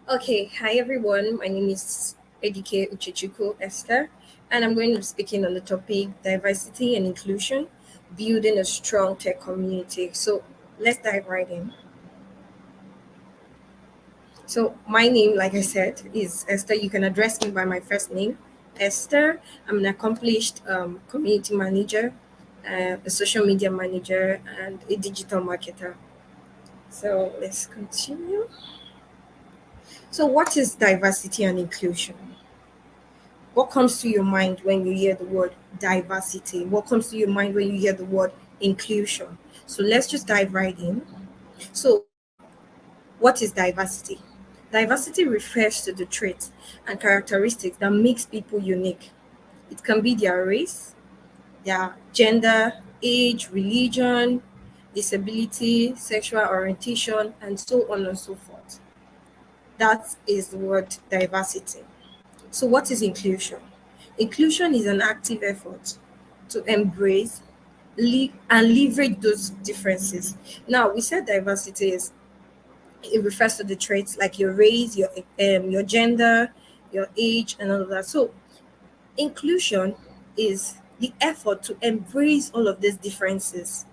Okay, hi everyone. My name is Edike Uchechukwu Esther, and I'm going to be speaking on the topic diversity and inclusion, building a strong tech community. So let's dive right in. So my name, like I said, is Esther. You can address me by my first name, Esther. I'm an accomplished community manager, a social media manager, and a digital marketer. So let's continue. So, what is diversity and inclusion? What comes to your mind when you hear the word diversity? What comes to your mind when you hear the word inclusion? So let's just dive right in. So, what is diversity? Diversity refers to the traits and characteristics that makes people unique. It can be their race, their gender, age, religion, disability, sexual orientation, and so on and so forth. That is the word diversity. So, what is inclusion? Inclusion is an active effort to embrace and leverage those differences. Now, we said diversity is it refers to the traits like your race, your gender, your age, and all of that. So, inclusion is the effort to embrace all of these differences,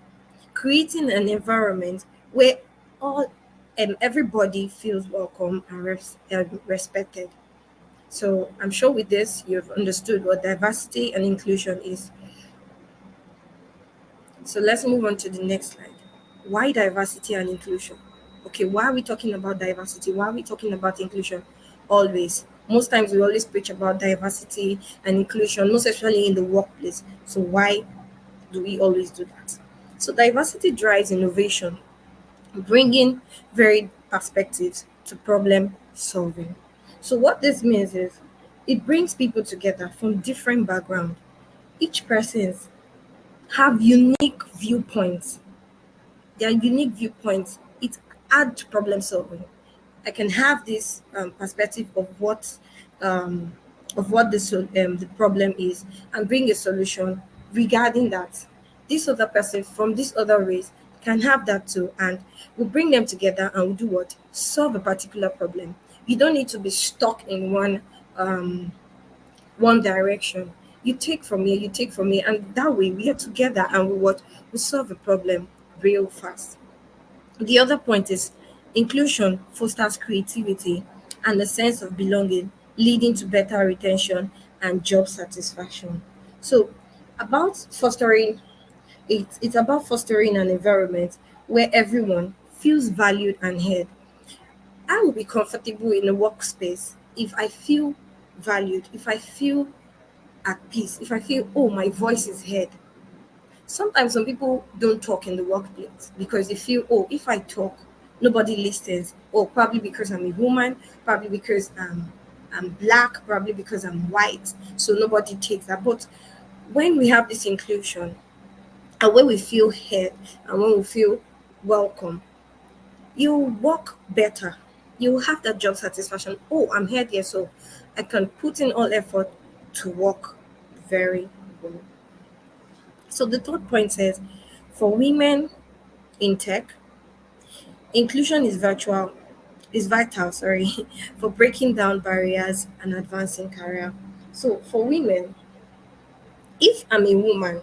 creating an environment where all everybody feels welcome and respected. So I'm sure with this you've understood what diversity and inclusion is. So let's move on to the next slide. Why diversity and inclusion? Okay, why are we talking about diversity? Why are we talking about inclusion? Always. Most times we always preach about diversity and inclusion, most especially in the workplace. So why do we always do that? So diversity drives innovation, bringing varied perspectives to problem solving. So what this means is it brings people together from different backgrounds. Each person's have unique viewpoints. Their unique viewpoints. It adds to problem solving. I can have this perspective um, of what the problem is and bring a solution regarding that. This other person from this other race can have that too, and we'll bring them together and we'll do what? Solve a particular problem. You don't need to be stuck in one direction. You take from here, you take from here, and that way we are together and we solve a problem real fast. The other point is inclusion fosters creativity and a sense of belonging, leading to better retention and job satisfaction. So, about fostering it's about fostering an environment where everyone feels valued and heard. I will be comfortable in a workspace if I feel valued, if I feel at peace, if I feel, oh, my voice is heard. Sometimes some people don't talk in the workplace because they feel, oh, if I talk, nobody listens. Oh, probably because I'm a woman, probably because I'm black, probably because I'm white. So nobody takes that. But when we have this inclusion and when we feel heard and when we feel welcome, you work better. You have that job satisfaction. Oh, I'm here, here, so I can put in all effort to work very well. So the third point says, for women in tech, inclusion is vital, sorry, for breaking down barriers and advancing career. So for women, if I'm a woman,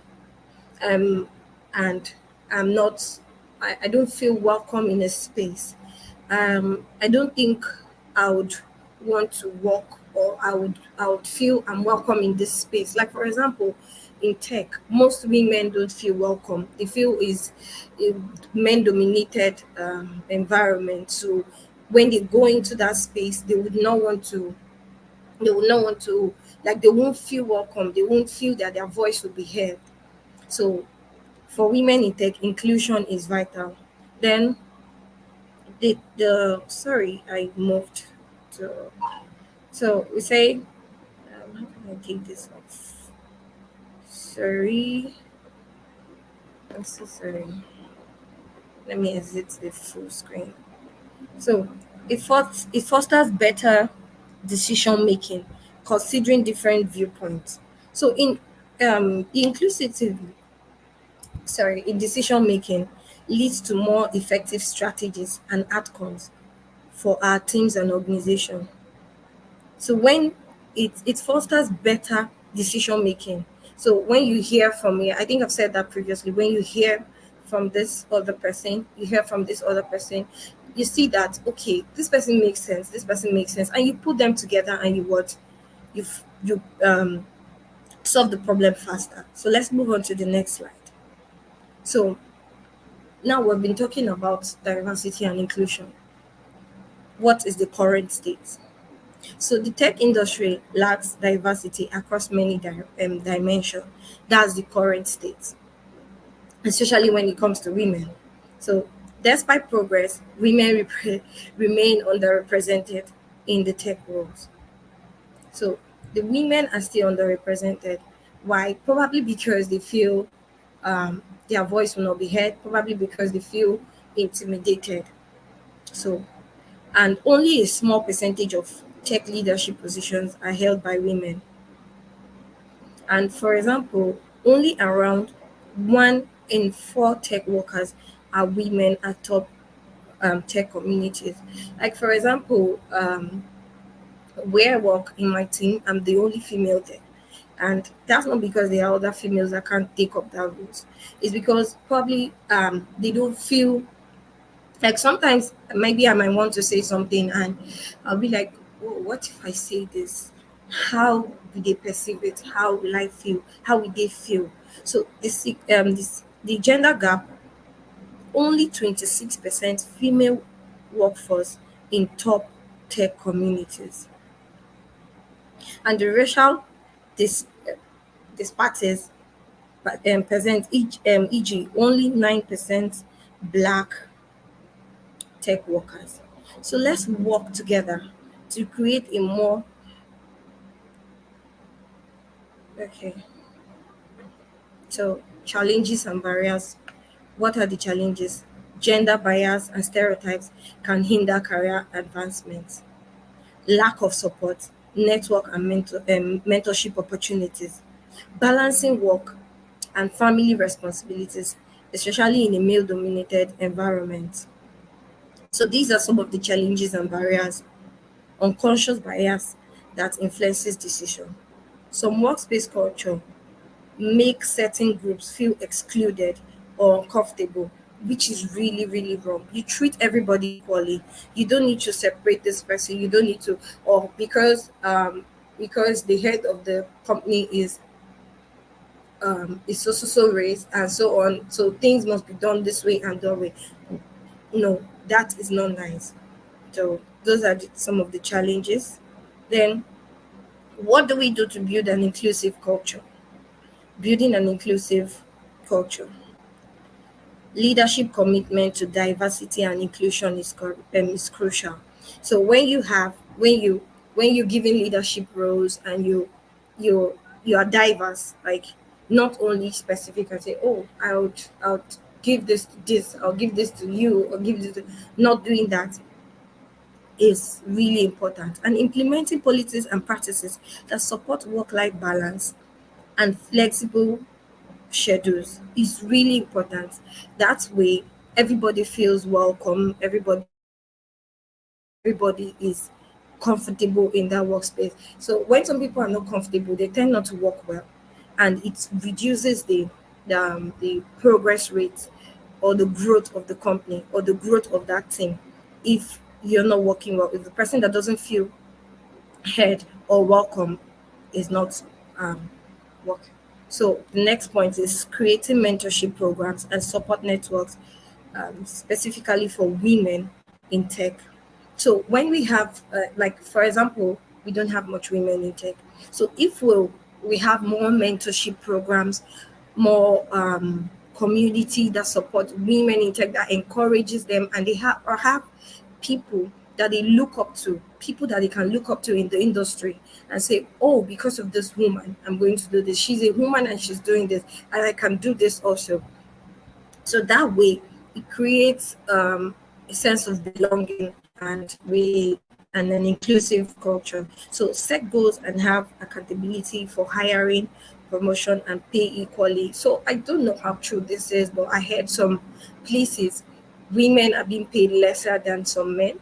um, and I'm not, I don't feel welcome in a space. I don't think I would want to work or I would feel I'm welcome in this space. Like for example, in tech, most women don't feel welcome. They feel is a men dominated environment. So when they go into that space, they would not want to like they won't feel welcome. They won't feel that their voice will be heard. So for women in tech, inclusion is vital. Then the sorry, I moved to so we say how can I take this off? Sorry, I'm so sorry. Let me exit the full screen. So it fosters better decision making, considering different viewpoints. So in inclusivity, in decision making leads to more effective strategies and outcomes for our teams and organization. So when it fosters better decision making. So when you hear from me, I think I've said that previously, when you hear from this other person, you hear from this other person, you see that okay, this person makes sense, this person makes sense, and you put them together and you solve the problem faster. So let's move on to the next slide. So now we've been talking about diversity and inclusion. What is the current state? So the tech industry lacks diversity across many dimensions. That's the current state, especially when it comes to women. So despite progress, women remain underrepresented in the tech roles. So the women are still underrepresented. Why? Probably because they feel their voice will not be heard, probably because they feel intimidated. So, and only a small percentage of tech leadership positions are held by women. And for example, only around 1 in 4 tech workers are women at top tech communities. Like, for example, where I work in my team, I'm the only female there. And that's not because there are other females that can't take up that roles. It's because probably they don't feel like sometimes maybe I might want to say something and I'll be like, oh, what if I say this? How do they perceive it? How will I feel? How will they feel? So the gender gap, only 26% female workforce in top tech communities. And the racial dis, disparities present each e.g. only 9% black tech workers. So let's work together to create a more okay. So challenges and barriers. What are the challenges? Gender bias and stereotypes can hinder career advancement. Lack of support, network and mentorship opportunities. Balancing work and family responsibilities, especially in a male-dominated environment. So these are some of the challenges and barriers. Unconscious bias that influences decision. Some workspace culture make certain groups feel excluded or uncomfortable, which is really, really wrong. You treat everybody equally. You don't need to separate this person. You don't need to, or because the head of the company is so raised and so on. So things must be done this way and that way. No, that is not nice. So those are some of the challenges. Then, what do we do to build an inclusive culture? Building an inclusive culture. Leadership commitment to diversity and inclusion is crucial. So when you're giving leadership roles and you are diverse, like not only specific and say, oh, I would give this to this, I'll give this to you, or give this to, not doing that is really important. And implementing policies and practices that support work-life balance and flexible schedules is really important. That way, everybody feels welcome, everybody is comfortable in that workspace. So when some people are not comfortable, they tend not to work well, and it reduces the progress rate or the growth of the company or the growth of that team. If you're not working well, if the person that doesn't feel heard or welcome is not working. So the next point is creating mentorship programs and support networks, specifically for women in tech. So when we have, like for example, we don't have much women in tech. So if we have more mentorship programs, more community that support women in tech, that encourages them, and they have people that they look up to, people that they can look up to in the industry and say, oh, because of this woman, I'm going to do this. She's a woman and she's doing this, and I can do this also. So that way, it creates a sense of belonging and an inclusive culture. So set goals and have accountability for hiring, promotion, and pay equally. So I don't know how true this is, but I heard some places women are being paid lesser than some men.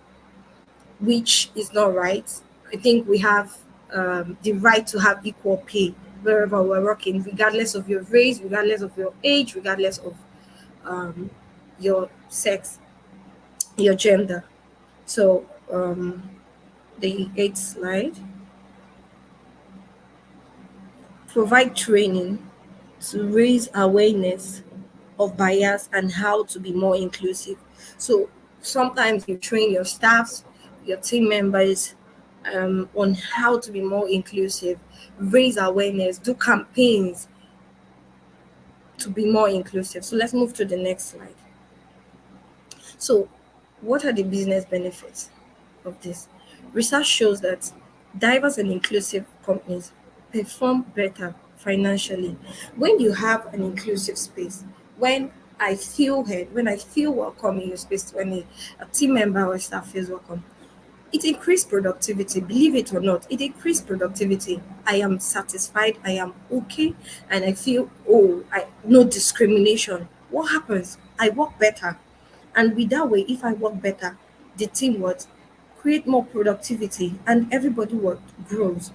which is not right. I think we have the right to have equal pay wherever we're working, regardless of your race, regardless of your age, regardless of um, your sex, your gender. So, the eighth slide, provide training to raise awareness of bias and how to be more inclusive. So sometimes you train your staffs, your team members on how to be more inclusive, raise awareness, do campaigns to be more inclusive. So let's move to the next slide. So, what are the business benefits of this? Research shows that diverse and inclusive companies perform better financially. When you have an inclusive space, when I feel heard, when I feel welcome in your space, when a team member or staff feels welcome, it increased productivity. Believe it or not, it increased productivity. I am satisfied, I am okay, and I feel, oh, I no discrimination. What happens? I work better. And with that way, if I work better, the team would create more productivity and everybody would grows.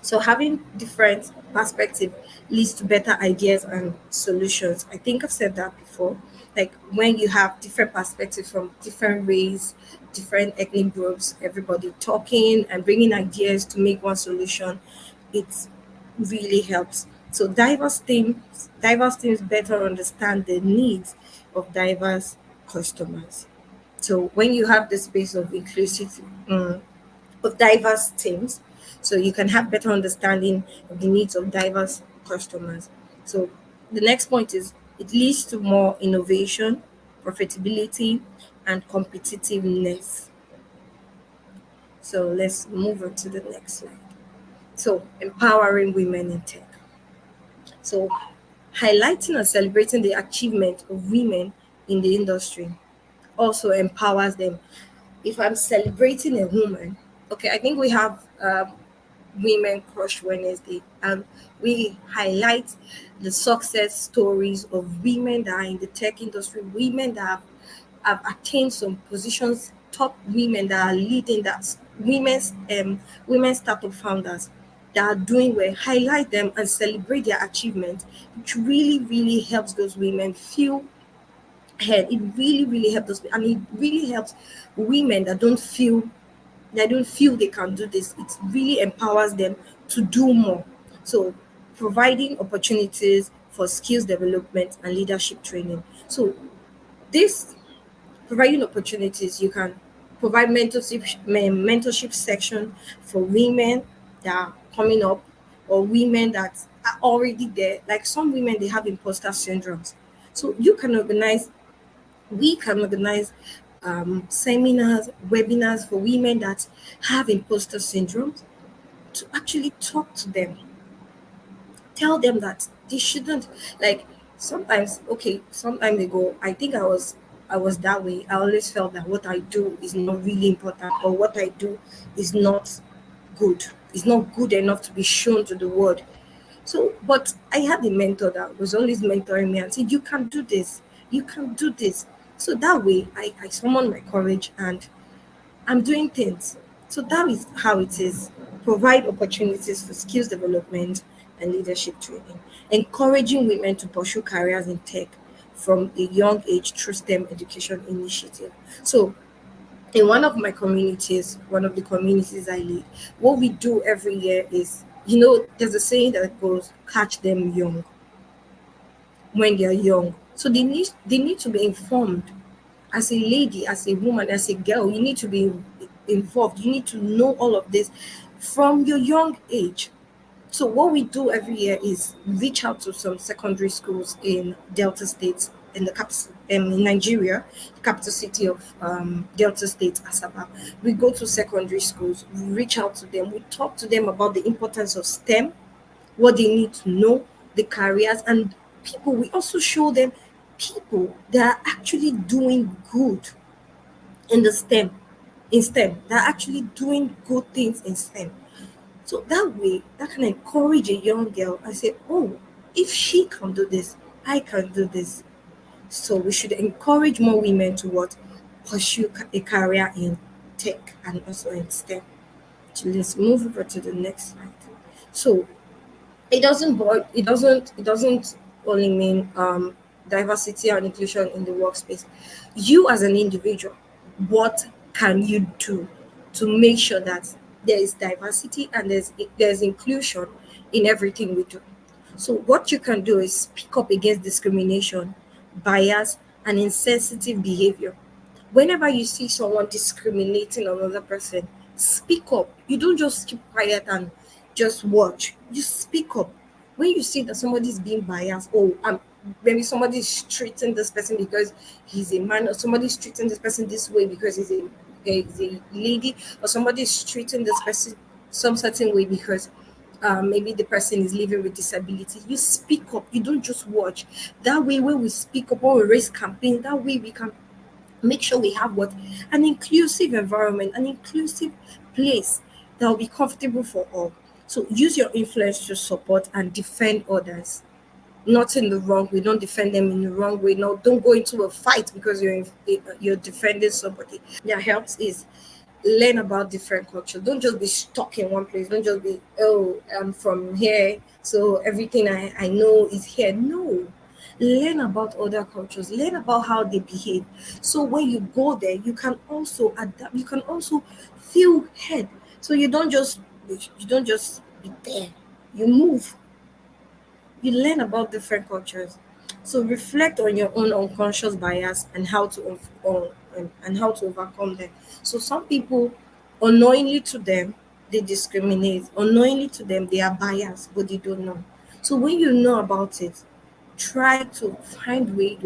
So having different perspective leads to better ideas and solutions. I think I've said that before. Like when you have different perspectives from different race, different ethnic groups, everybody talking and bringing ideas to make one solution, it really helps. So diverse teams better understand the needs of diverse customers. So when you have the space of inclusivity, of diverse teams, so you can have better understanding of the needs of diverse customers. So the next point is it leads to more innovation, profitability, and competitiveness. So let's move on to the next slide. So empowering women in tech. So highlighting and celebrating the achievement of women in the industry also empowers them. If I'm celebrating a woman, okay, I think we have Women Crush Wednesday, and we highlight the success stories of women that are in the tech industry, women that have attained some positions, top women that are leading that women startup founders that are doing well, highlight them and celebrate their achievement, which really helps those women feel heard. It really helps those, and it really helps women that don't feel they can do this. It really empowers them to do more. So, providing opportunities for skills development and leadership training. So, this providing opportunities, you can provide mentorship section for women that are coming up or women that are already there. Like some women, they have imposter syndromes. So, we can organize seminars, webinars for women that have imposter syndrome to actually talk to them, tell them that they shouldn't, like, sometimes, okay, some time ago, I think I was that way. I always felt that what I do is not really important, or what I do is not good. It's not good enough to be shown to the world. So, but I had a mentor that was always mentoring me and said, "You can do this. You can do this." So that way, I summoned my courage and I'm doing things. So that is how it is. Provide opportunities for skills development and leadership training. Encouraging women to pursue careers in tech from a young age through STEM education initiative. So in one of the communities I lead, what we do every year is, there's a saying that goes, catch them young when they're young. So they need to be informed. As a lady, as a woman, as a girl, you need to be involved. You need to know all of this from your young age. So what we do every year is reach out to some secondary schools in Delta State, in the capital, in Nigeria, the capital city of Delta State, Asaba. We go to secondary schools, we reach out to them, we talk to them about the importance of STEM, what they need to know, the careers, and people. We also show them people that are actually doing good in the STEM, in STEM, that are actually doing good things in STEM. So that way, that can encourage a young girl and say, oh, if she can do this, I can do this. So we should encourage more women to what? Pursue a career in tech and also in STEM. So let's move over to the next slide. So it doesn't only mean diversity and inclusion in the workspace. You as an individual, what can you do to make sure that there is diversity and there's inclusion in everything we do? So what you can do is speak up against discrimination, bias, and insensitive behavior. Whenever you see someone discriminating another person, speak up. You don't just keep quiet and just watch. You speak up. When you see that somebody is being biased, maybe somebody is treating this person because he's a man, or somebody is treating this person this way because he's a lady, or somebody is treating this person some certain way because maybe the person is living with disability. You speak up. You don't just watch. That way, when we speak up, when we raise campaigns, that way we can make sure we have what, an inclusive environment, an inclusive place that will be comfortable for all. So use your influence to support and defend others, not in the wrong way. Don't defend them in the wrong way. No, don't go into a fight because you're defending somebody. That helps is learn about different cultures. Don't just be stuck in one place. Don't just be, oh, I'm from here, so everything I know is here. No. Learn about other cultures, learn about how they behave. So when you go there, you can also adapt, you can also feel head. So you don't just be there. You move, you learn about different cultures. So reflect on your own unconscious bias and how to overcome them. So some people, unknowingly to them, they discriminate. Unknowingly to them, they are biased, but they don't know. So when you know about it, try to find way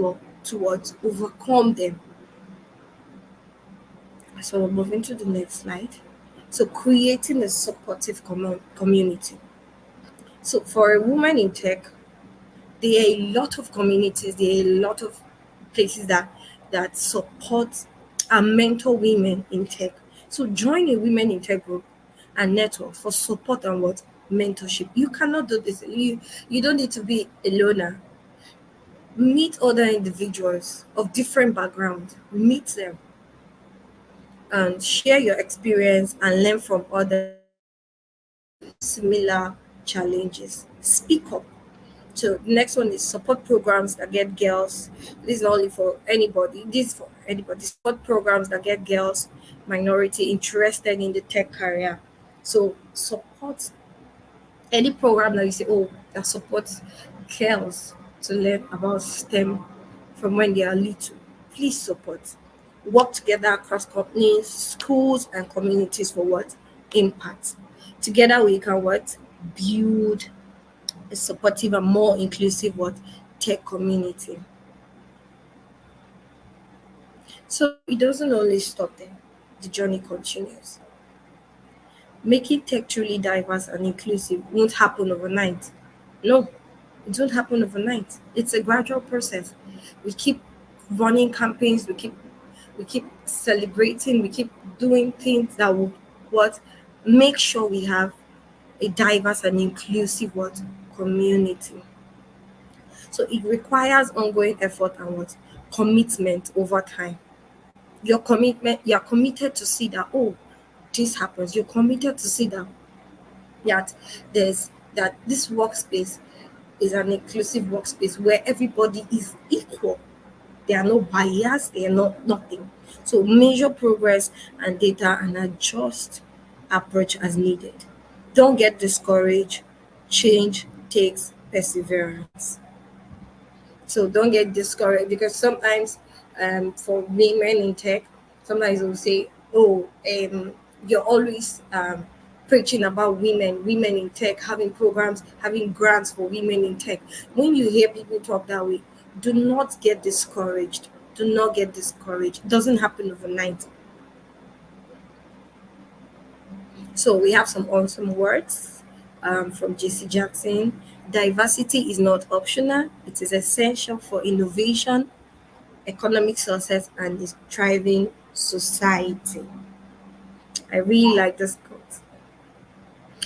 towards overcome them. So we're moving to the next slide. So creating a supportive community. So for a woman in tech, there are a lot of communities, there are a lot of places that support and mentor women in tech. So join a women in tech group and network for support and what, mentorship. You cannot do this. You don't need to be a loner. Meet other individuals of different backgrounds. Meet them and share your experience and learn from others similar challenges. Speak up. So the next one is support programs that get girls. This is not only for anybody. This is for anybody. Support programs that get girls, minority interested in the tech career. So support any program that you say, oh, that supports girls to learn about STEM from when they are little. Please support. Work together across companies, schools, and communities for what? Impact. Together we can what? Build a supportive and more inclusive what, tech community. So it doesn't only stop there. The journey continues. Making tech truly diverse and inclusive won't happen overnight. No, it won't happen overnight. It's a gradual process. We keep running campaigns, we keep celebrating, we keep doing things that will what, make sure we have a diverse and inclusive what, community. So it requires ongoing effort and what, commitment over time. You're committed to see that, oh, this happens. You're committed to see that there's that this workspace is an inclusive workspace where everybody is equal. There are no bias, there are nothing. So measure progress and data and adjust approach as needed. Don't get discouraged. Change takes perseverance. So don't get discouraged because sometimes for women in tech, sometimes they'll say, oh, you're always preaching about women in tech, having programs, having grants for women in tech. When you hear people talk that way, do not get discouraged. Do not get discouraged. It doesn't happen overnight. So we have some awesome words from JC Jackson. Diversity is not optional. It is essential for innovation, economic success, and a thriving society. I really like this quote.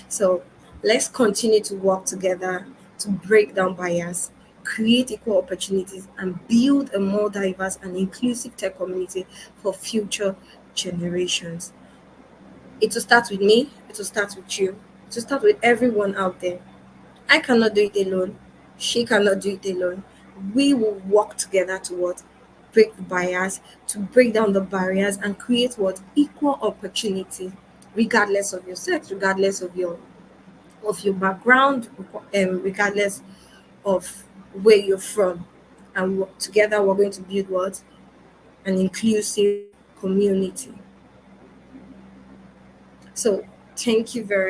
So let's continue to work together to break down bias, create equal opportunities, and build a more diverse and inclusive tech community for future generations. It will start with me, it will start with you, it will start with everyone out there. I cannot do it alone. She cannot do it alone. We will work together to what? Break the barriers, to break down the barriers and create what? Equal opportunity, regardless of your sex, regardless of your background, regardless of where you're from. And together we're going to build what? An inclusive community. So thank you very